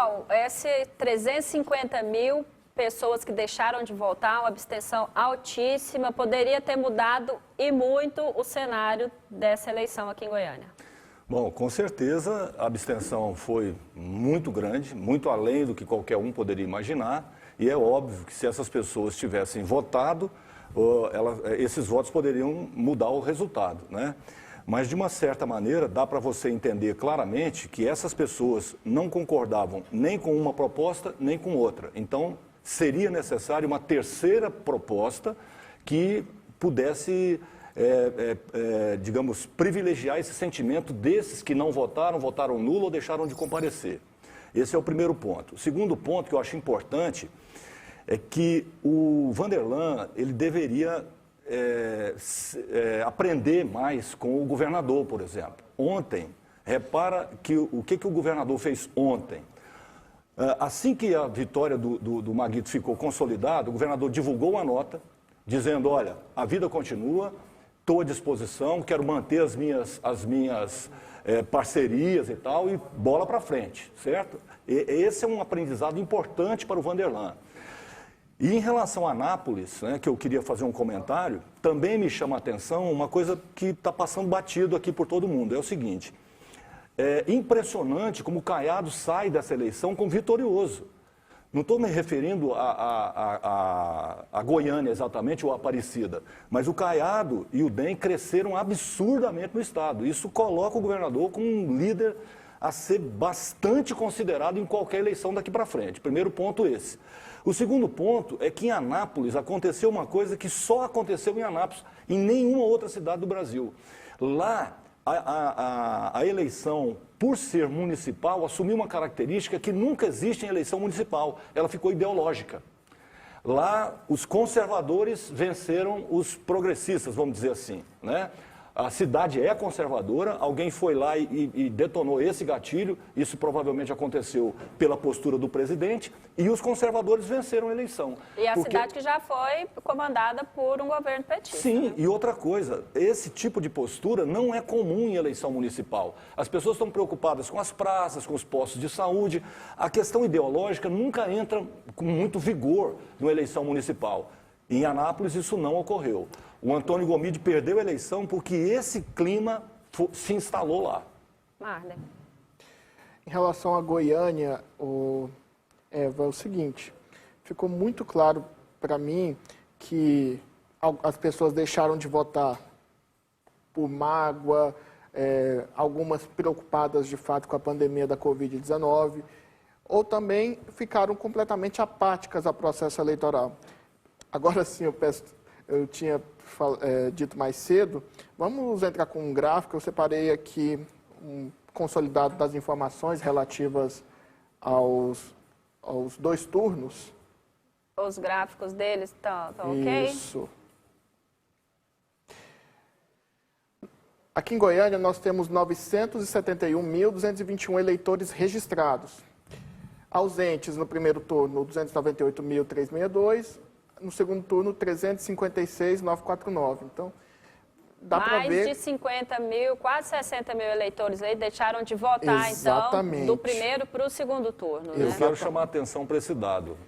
Bom, esse 350 mil pessoas que deixaram de votar, uma abstenção altíssima, poderia ter mudado e muito o cenário dessa eleição aqui em Goiânia. Bom, com certeza a abstenção foi muito grande, muito além do que qualquer um poderia imaginar, e é óbvio que se essas pessoas tivessem votado, esses votos poderiam mudar o resultado, né? Mas, de uma certa maneira, dá para você entender claramente que essas pessoas não concordavam nem com uma proposta, nem com outra. Então, seria necessário uma terceira proposta que pudesse, digamos, privilegiar esse sentimento desses que não votaram, votaram nulo ou deixaram de comparecer. Esse é o primeiro ponto. O segundo ponto que eu acho importante é que o Vanderlan, ele deveria aprender mais com o governador, por exemplo. Ontem, repara que o que o governador fez ontem. Assim que a vitória do Maguito ficou consolidada, o governador divulgou uma nota dizendo, olha, a vida continua, estou à disposição, quero manter as minhas parcerias e tal, e bola para frente, certo? Esse é um aprendizado importante para o Vanderlan. E em relação a Anápolis, né, que eu queria fazer um comentário, também me chama a atenção uma coisa que está passando batido aqui por todo mundo. É o seguinte, é impressionante como o Caiado sai dessa eleição como vitorioso. Não estou me referindo a Goiânia exatamente, ou a Aparecida, mas o Caiado e o DEM cresceram absurdamente no estado. Isso coloca o governador como um líder a ser bastante considerado em qualquer eleição daqui para frente. Primeiro ponto esse. O segundo ponto é que em Anápolis aconteceu uma coisa que só aconteceu em Anápolis, em nenhuma outra cidade do Brasil. Lá, a eleição, por ser municipal, assumiu uma característica que nunca existe em eleição municipal. Ela ficou ideológica. Lá, os conservadores venceram os progressistas, vamos dizer assim, né? A cidade é conservadora, alguém foi lá e detonou esse gatilho, isso provavelmente aconteceu pela postura do presidente, e os conservadores venceram a eleição. E a cidade que já foi comandada por um governo petista. Sim, né? E outra coisa, esse tipo de postura não é comum em eleição municipal. As pessoas estão preocupadas com as praças, com os postos de saúde. A questão ideológica nunca entra com muito vigor numa eleição municipal. Em Anápolis isso não ocorreu. O Antônio Gomide perdeu a eleição porque esse clima se instalou lá. Marley. Em relação a Goiânia, Eva, é o seguinte, ficou muito claro para mim que as pessoas deixaram de votar por mágoa, algumas preocupadas de fato com a pandemia da Covid-19, ou também ficaram completamente apáticas ao processo eleitoral. Agora sim, eu tinha dito mais cedo, vamos entrar com um gráfico. Eu separei aqui um consolidado das informações relativas aos 2 turnos. Os gráficos deles estão ok? Isso. Aqui em Goiânia nós temos 971.221 eleitores registrados. Ausentes no primeiro turno, 298.362. No segundo turno, 356.949. Então, dá para ver... Mais de 50 mil, quase 60 mil eleitores aí deixaram de votar, Exatamente. então, do primeiro para o segundo turno. Eu né? quero chamar a atenção para esse dado.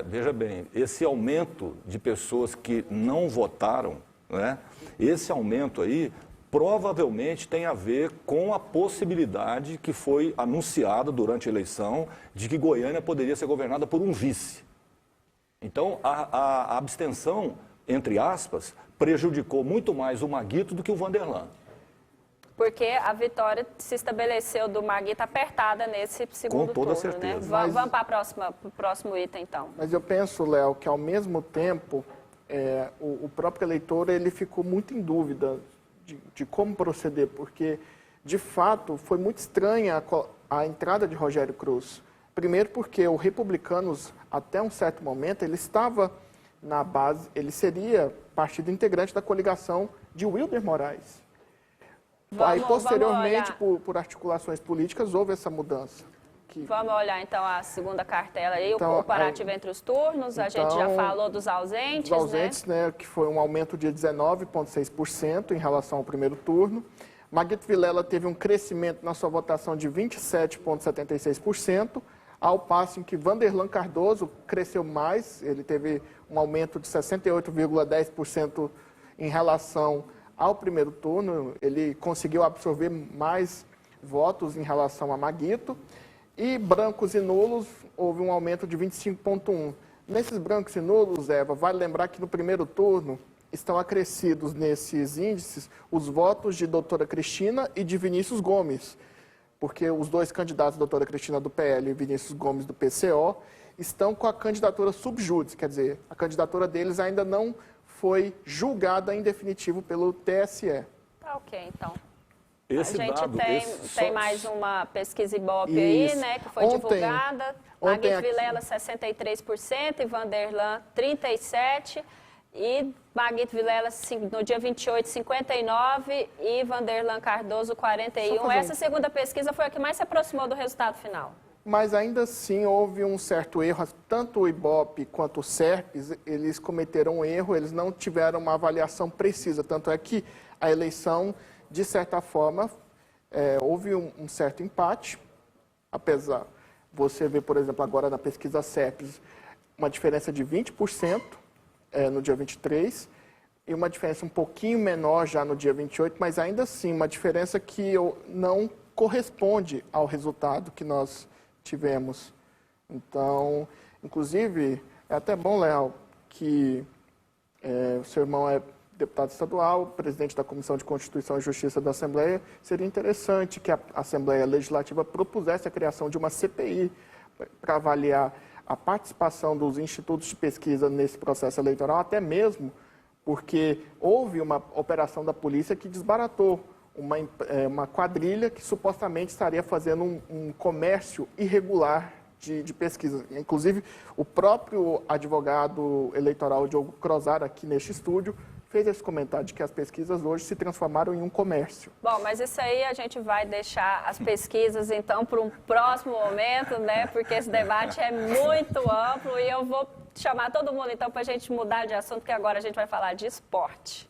Veja bem, esse aumento de pessoas que não votaram, né, esse aumento aí provavelmente tem a ver com a possibilidade que foi anunciada durante a eleição de que Goiânia poderia ser governada por um vice. Então, a abstenção, entre aspas, prejudicou muito mais o Maguito do que o Vanderlan. Porque a vitória se estabeleceu do Maguito apertada nesse segundo turno. Com toda certeza. Né? Vamos para o próximo item, então. Mas eu penso, Léo, que ao mesmo tempo, o próprio eleitor ele ficou muito em dúvida de como proceder, porque, de fato, foi muito estranha a entrada de Rogério Cruz. Primeiro porque o Republicanos, até um certo momento, ele estava na base, ele seria partido integrante da coligação de Wilder Moraes. Aí, posteriormente, por articulações políticas, houve essa mudança. Vamos olhar, então, a segunda cartela aí, então, o comparativo entre os turnos. A gente já falou dos ausentes, Dos ausentes, né, que foi um aumento de 19,6% em relação ao primeiro turno. Maguito Vilela teve um crescimento na sua votação de 27,76%. ao passo em que Vanderlan Cardoso cresceu mais, ele teve um aumento de 68,10% em relação ao primeiro turno, ele conseguiu absorver mais votos em relação a Maguito, e brancos e nulos houve um aumento de 25,1%. Nesses brancos e nulos, Eva, vale lembrar que no primeiro turno estão acrescidos nesses índices os votos de doutora Cristina e de Vinícius Gomes, porque os dois candidatos, doutora Cristina do PL e Vinícius Gomes do PCO, estão com a candidatura subjúdice, quer dizer, a candidatura deles ainda não foi julgada em definitivo pelo TSE. Tá ok, então. Esse a gente dado, tem mais uma pesquisa Ibope aí, né, que foi divulgada. Maguito Vilela, 63%, e Vanderlan, 37%. E Maguito Vilela, no dia 28, 59%, e Vanderlan Cardoso, 41%. Essa segunda pesquisa foi a que mais se aproximou do resultado final. Mas ainda assim houve um certo erro, tanto o Ibope quanto o SERPES, eles cometeram um erro, eles não tiveram uma avaliação precisa, tanto é que a eleição, de certa forma, houve um certo empate, apesar, você vê, por exemplo, agora na pesquisa SERPES, uma diferença de 20% no dia 23, e uma diferença um pouquinho menor já no dia 28, mas ainda assim, uma diferença que não corresponde ao resultado que nós tivemos. Então, inclusive, é até bom, Léo, que o seu irmão é deputado estadual, presidente da Comissão de Constituição e Justiça da Assembleia. Seria interessante que a Assembleia Legislativa propusesse a criação de uma CPI para avaliar a participação dos institutos de pesquisa nesse processo eleitoral, até mesmo porque houve uma operação da polícia que desbaratou uma quadrilha que supostamente estaria fazendo um comércio irregular de pesquisa. Inclusive, o próprio advogado eleitoral Diogo Crozar, aqui neste estúdio, fez esse comentário de que as pesquisas hoje se transformaram em um comércio. Bom, mas isso aí a gente vai deixar as pesquisas, então, para um próximo momento, né? Porque esse debate é muito amplo e eu vou chamar todo mundo, então, para a gente mudar de assunto, porque agora a gente vai falar de esporte.